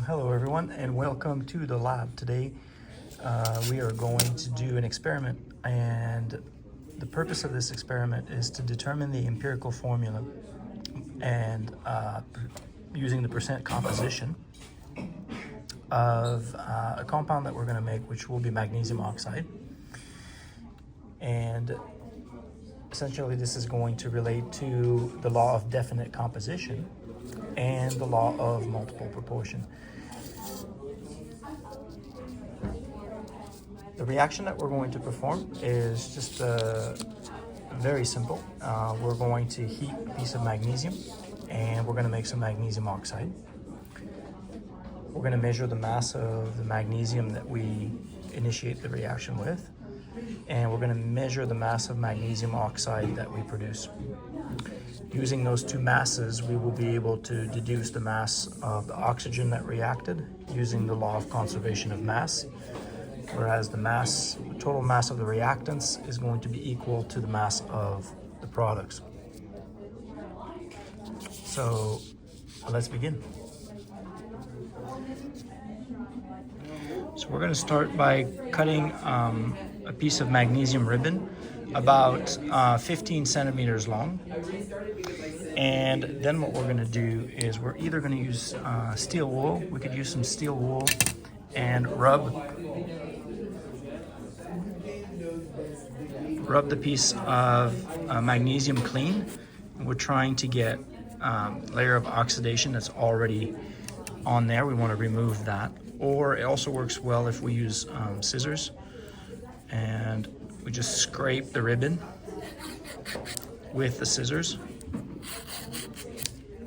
Hello everyone and welcome to the lab. Today we are going to do an experiment, and the purpose of this experiment is to determine the empirical formula and using the percent composition of a compound that we're going to make, which will be magnesium oxide. And essentially this is going to relate to the law of definite composition and the law of multiple proportion. The reaction that we're going to perform is just very simple. We're going to heat a piece of magnesium and we're going to make some magnesium oxide. We're going to measure the mass of the magnesium that we initiate the reaction with, and we're going to measure the mass of magnesium oxide that we produce. Using those two masses, we will be able to deduce the mass of the oxygen that reacted using the law of conservation of mass, whereas the total mass of the reactants is going to be equal to the mass of the products. So let's begin. So we're going to start by cutting a piece of magnesium ribbon about 15 centimeters long. And then what we're going to do is we're either going to use steel wool. We could use some steel wool and rub the piece of magnesium clean. We're trying to get a layer of oxidation that's already on there. We want to remove that. Or it also works well if we use scissors, and we just scrape the ribbon with the scissors,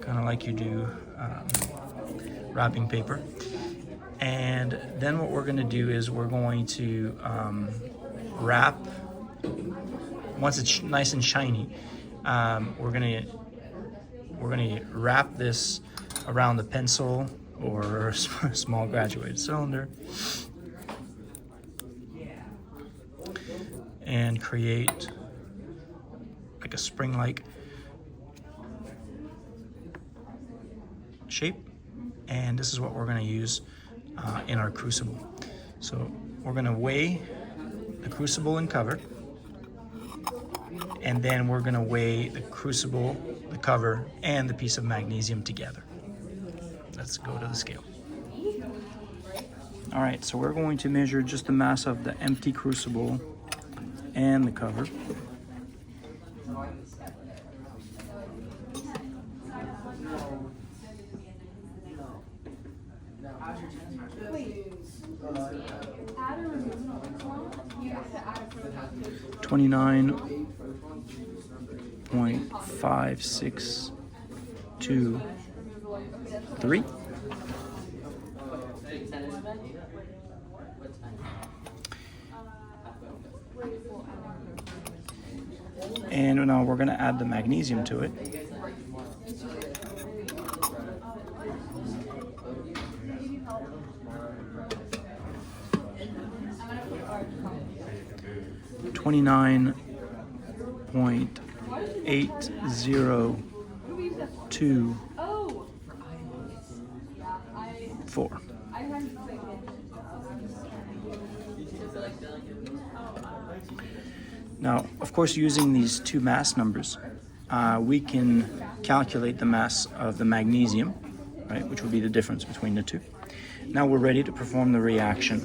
kind of like you do wrapping paper. And then what we're going to do is we're going to wrap, once it's nice and shiny, we're going to wrap this around the pencil or a small graduated cylinder and create like a spring-like shape. And this is what we're going to use in our crucible. So we're going to weigh the crucible and cover, and then we're going to weigh the crucible, the cover, and the piece of magnesium together. Let's go to the scale. All right, so we're going to measure just the mass of the empty crucible and the cover. $29.5623. And now we're going to add the magnesium to it. $29.8024. Now, of course, using these two mass numbers, we can calculate the mass of the magnesium, right, which would be the difference between the two. Now we're ready to perform the reaction.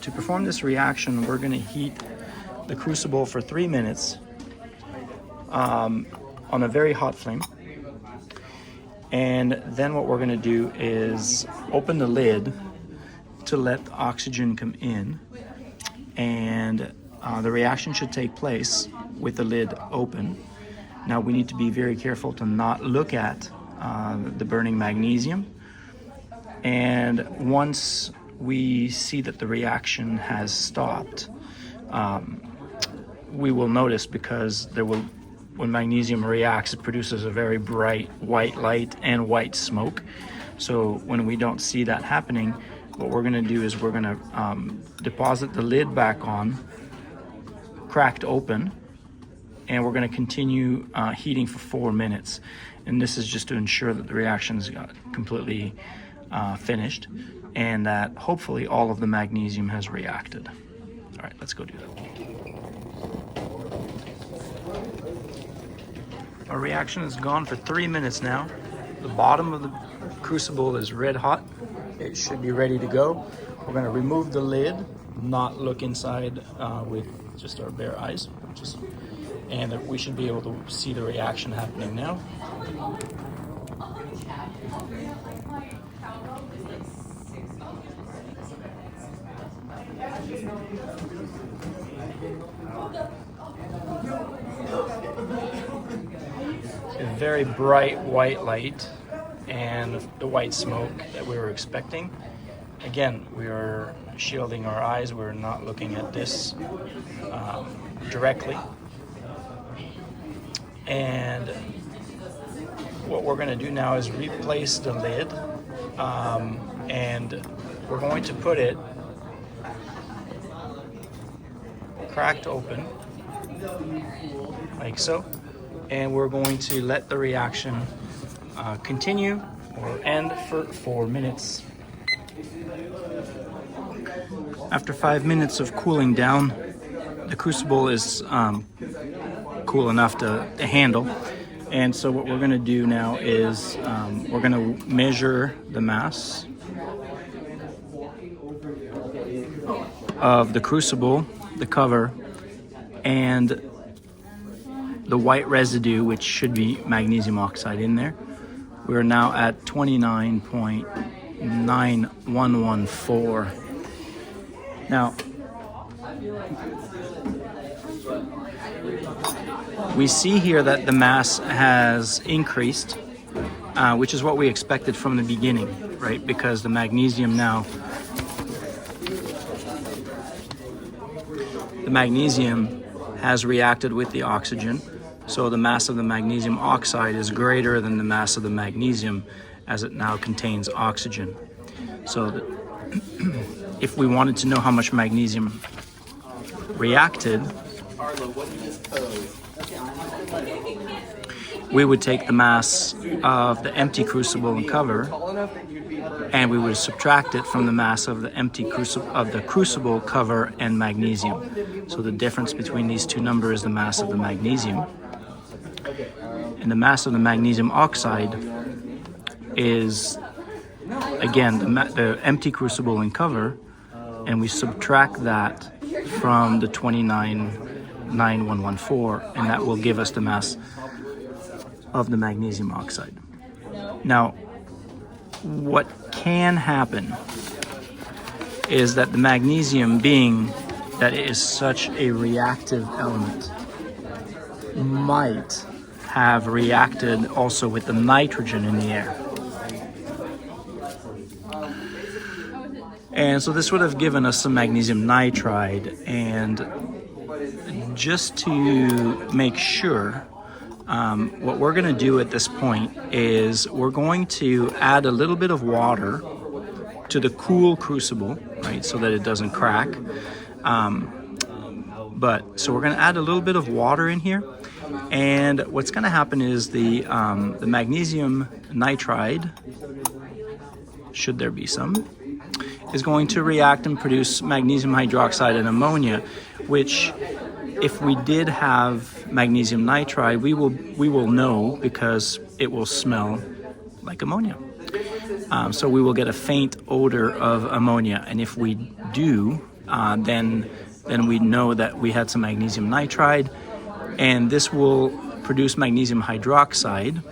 To perform this reaction, we're going to heat the crucible for 3 minutes on a very hot flame. And then what we're going to do is open the lid to let the oxygen come in. And the reaction should take place with the lid open. Now we need to be very careful to not look at the burning magnesium. And once we see that the reaction has stopped, we will notice, because when magnesium reacts, it produces a very bright white light and white smoke. So when we don't see that happening, what we're going to do is we're going to deposit the lid back on, cracked open, and we're going to continue heating for 4 minutes. And this is just to ensure that the reaction's got completely finished and that hopefully all of the magnesium has reacted. All right, let's go do that. Our reaction has gone for 3 minutes now. The bottom of the crucible is red hot. It should be ready to go. We're going to remove the lid, not look inside with just our bare eyes, and we should be able to see the reaction happening now. A very bright white light and the white smoke that we were expecting. Again, we are shielding our eyes. We're not looking at this directly. And what we're going to do now is replace the lid, and we're going to put it cracked open like so, and we're going to let the reaction continue or end for 4 minutes. After 5 minutes of cooling down, the crucible is cool enough to handle. And so what we're going to do now is we're going to measure the mass of the crucible, the cover, and the white residue, which should be magnesium oxide in there. We're now at 29.9114. Now, we see here that the mass has increased, which is what we expected from the beginning, right? Because the magnesium now, the magnesium has reacted with the oxygen. So the mass of the magnesium oxide is greater than the mass of the magnesium as it now contains oxygen. So if we wanted to know how much magnesium reacted, we would take the mass of the empty crucible and cover, and we would subtract it from the mass of the empty crucible, cover, and magnesium. So the difference between these two numbers is the mass of the magnesium. And the mass of the magnesium oxide is, again, the empty crucible and cover, and we subtract that from the 29.9114, and that will give us the mass of the magnesium oxide. Now, what can happen is that the magnesium, being that it is such a reactive element, might have reacted also with the nitrogen in the air. And so this would have given us some magnesium nitride. And just to make sure, what we're going to do at this point is we're going to add a little bit of water to the cool crucible, right, so that it doesn't crack. So we're going to add a little bit of water in here. And what's going to happen is the magnesium nitride, should there be some, is going to react and produce magnesium hydroxide and ammonia, which, if we did have magnesium nitride, we will know because it will smell like ammonia. So we will get a faint odor of ammonia, and if we do, then we know that we had some magnesium nitride. And this will produce magnesium hydroxide.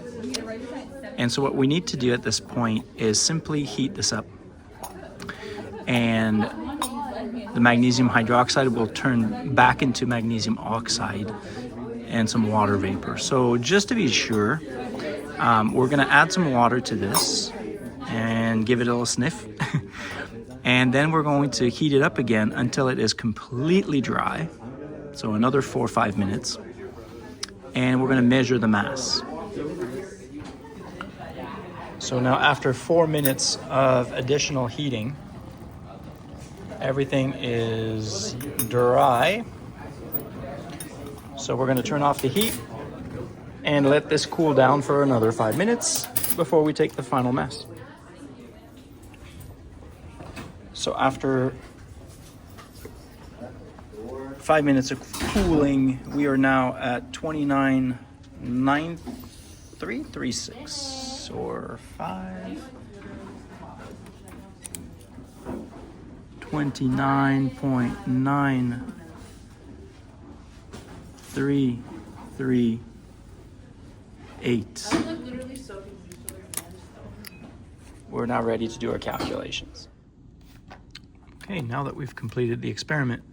And so what we need to do at this point is simply heat this up. And the magnesium hydroxide will turn back into magnesium oxide and some water vapor. So just to be sure, we're going to add some water to this and give it a little sniff. And then we're going to heat it up again until it is completely dry. So another 4 or 5 minutes. And we're going to measure the mass. So now after 4 minutes of additional heating, everything is dry. So we're going to turn off the heat and let this cool down for another 5 minutes before we take the final mass. So after 5 minutes of cooling, we are now at 29.9336 or 29.9338. We're now ready to do our calculations. Okay, now that we've completed the experiment,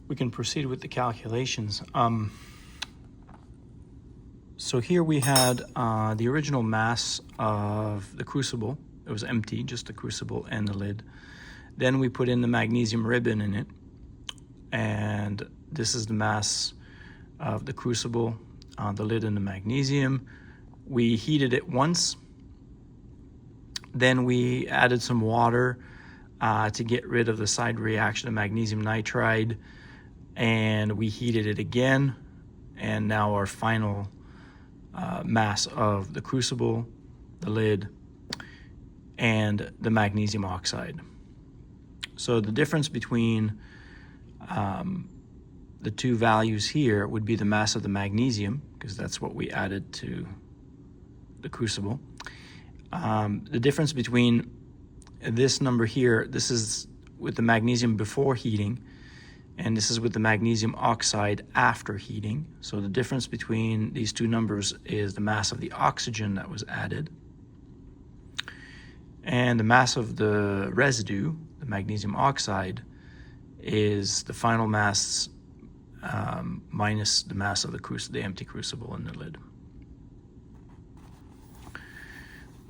we can proceed with the calculations. So here we had the original mass of the crucible. It was empty, just the crucible and the lid. Then we put in the magnesium ribbon in it, and this is the mass of the crucible, the lid, and the magnesium. We heated it once. Then we added some water to get rid of the side reaction of magnesium nitride, and we heated it again. And now our final mass of the crucible, the lid, and the magnesium oxide. So the difference between the two values here would be the mass of the magnesium, because that's what we added to the crucible. The difference between this number here, this is with the magnesium before heating, and this is with the magnesium oxide after heating. So the difference between these two numbers is the mass of the oxygen that was added. And the mass of the residue, the magnesium oxide, is the final mass minus the mass of the empty crucible and the lid.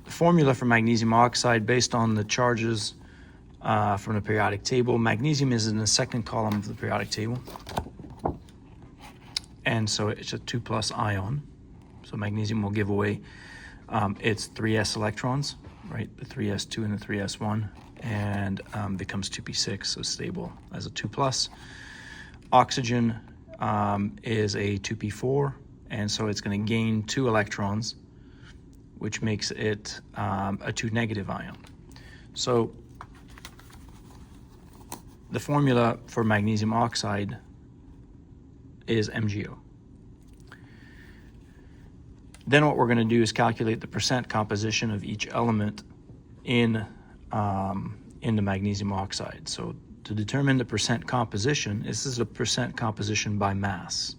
The formula for magnesium oxide, based on the charges from the periodic table. Magnesium is in the second column of the periodic table, and so it's a 2+ ion. So magnesium will give away its 3s electrons, right? The 3s2 and the 3s1, and becomes 2p6, so stable as a 2+. Oxygen is a 2p4, and so it's going to gain 2 electrons, which makes it a 2 negative ion. So the formula for magnesium oxide is MgO. Then what we're going to do is calculate the percent composition of each element in the magnesium oxide. So to determine the percent composition, this is a percent composition by mass,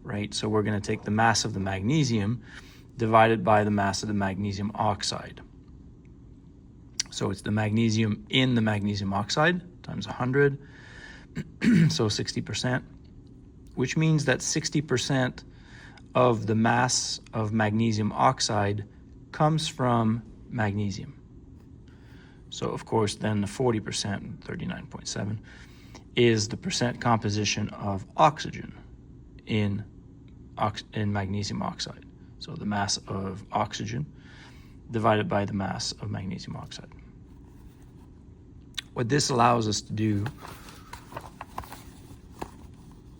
right? So we're going to take the mass of the magnesium divided by the mass of the magnesium oxide. So it's the magnesium in the magnesium oxide times 100, so 60%, which means that 60% of the mass of magnesium oxide comes from magnesium. So of course then the 40%, 39.7, is the percent composition of oxygen in magnesium oxide. So the mass of oxygen divided by the mass of magnesium oxide. What this allows us to do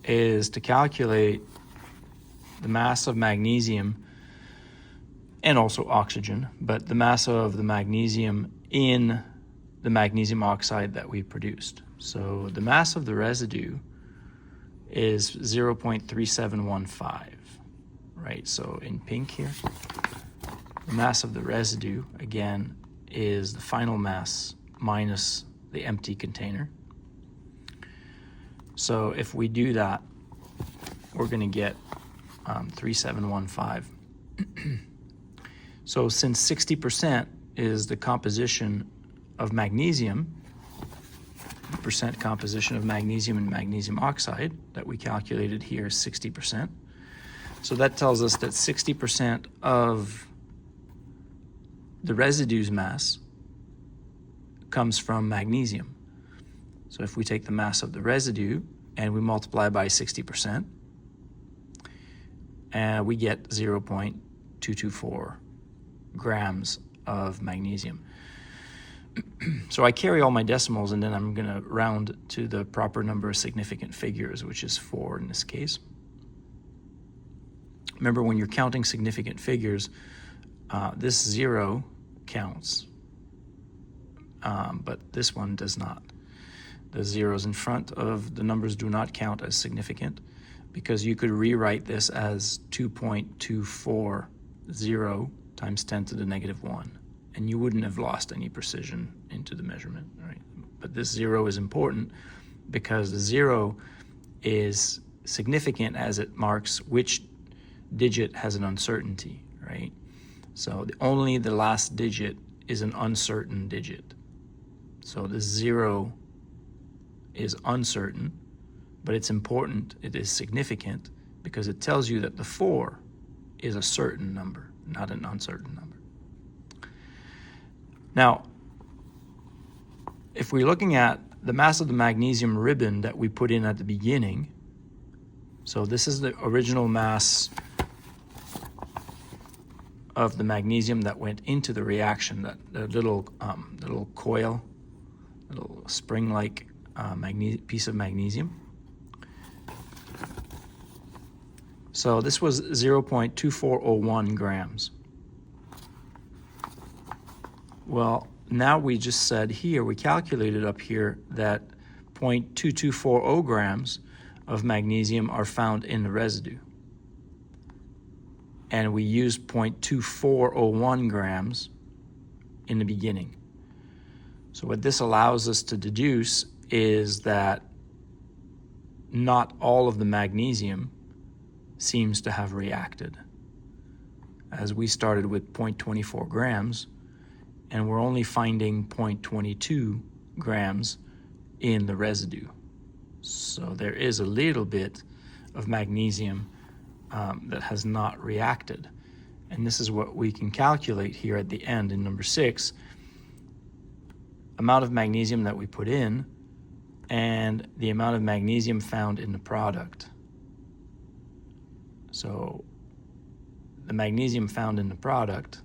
is to calculate the mass of magnesium and also oxygen, but the mass of the magnesium in the magnesium oxide that we produced. So the mass of the residue is 0.3715, right? So in pink here, the mass of the residue, again, is the final mass minus the empty container. So if we do that, we're going to get 3715. So since 60% is the composition of magnesium, the percent composition of magnesium and magnesium oxide that we calculated here is 60%. So that tells us that 60% of the residue's mass comes from magnesium. So if we take the mass of the residue and we multiply by 60%, we get 0.224 grams of magnesium. So I carry all my decimals, and then I'm going to round to the proper number of significant figures, which is 4 in this case. Remember, when you're counting significant figures, this 0 counts, but this one does not. The zeros in front of the numbers do not count as significant, because you could rewrite this as 2.240 times 10 to the negative 1, and you wouldn't have lost any precision into the measurement, right? But this 0 is important because the 0 is significant as it marks which digit has an uncertainty, right? So only the last digit is an uncertain digit. So the 0 is uncertain, but it's important, it is significant, because it tells you that the 4 is a certain number, not an uncertain number. Now, if we're looking at the mass of the magnesium ribbon that we put in at the beginning, so this is the original mass of the magnesium that went into the reaction, that the little coil, little spring-like piece of magnesium. So this was 0.2401 grams. Well, now we just said here, we calculated up here that 0.2240 grams of magnesium are found in the residue. And we used 0.2401 grams in the beginning. So what this allows us to deduce is that not all of the magnesium seems to have reacted, as we started with 0.24 grams, and we're only finding 0.22 grams in the residue. So there is a little bit of magnesium that has not reacted. And this is what we can calculate here at the end in number 6, amount of magnesium that we put in and the amount of magnesium found in the product. So the magnesium found in the product,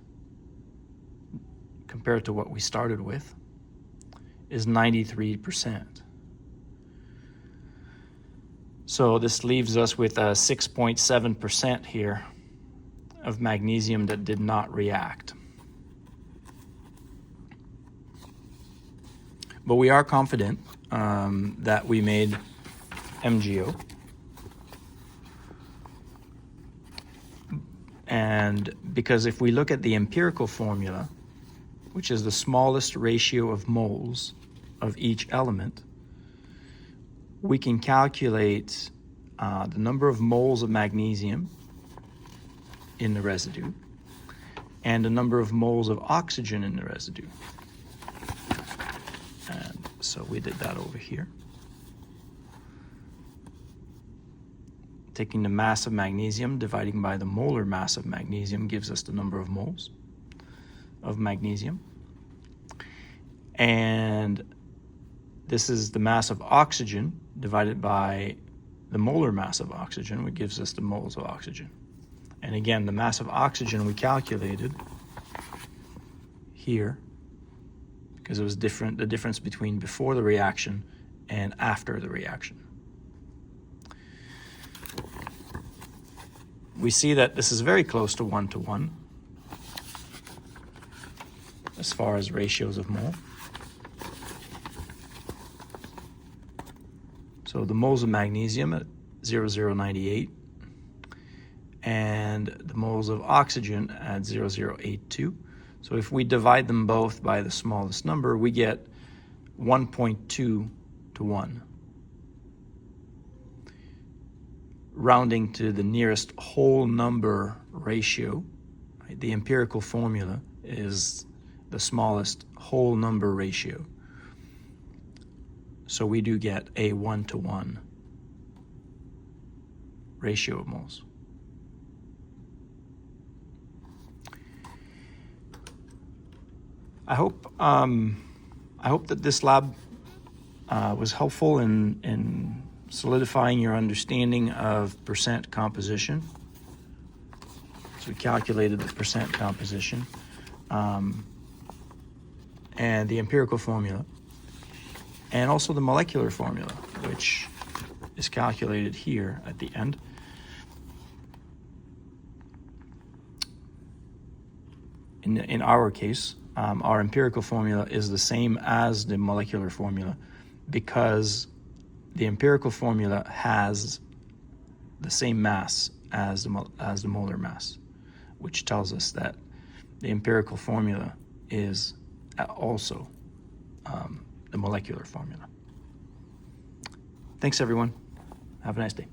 compared to what we started with, is 93%. So this leaves us with a 6.7% here of magnesium that did not react. But we are confident that we made MgO. And because if we look at the empirical formula, which is the smallest ratio of moles of each element, we can calculate the number of moles of magnesium in the residue and the number of moles of oxygen in the residue. And so we did that over here. Taking the mass of magnesium, dividing by the molar mass of magnesium gives us the number of moles of magnesium. And this is the mass of oxygen divided by the molar mass of oxygen, which gives us the moles of oxygen. And again, the mass of oxygen we calculated here because it was different, the difference between before the reaction and after the reaction. We see that this is very close to 1-to-1 as far as ratios of mole. So the moles of magnesium at 0.0098 and the moles of oxygen at 0.0082. So if we divide them both by the smallest number, we get 1.2-to-1. Rounding to the nearest whole number ratio, right? The empirical formula is the smallest whole number ratio. So we do get a 1-to-1 ratio of moles. I hope that this lab was helpful in solidifying your understanding of percent composition. So we calculated the percent composition and the empirical formula, and also the molecular formula, which is calculated here at the end. in our case, our empirical formula is the same as the molecular formula because the empirical formula has the same mass as the molar mass, which tells us that the empirical formula is also the molecular formula. Thanks, everyone. Have a nice day.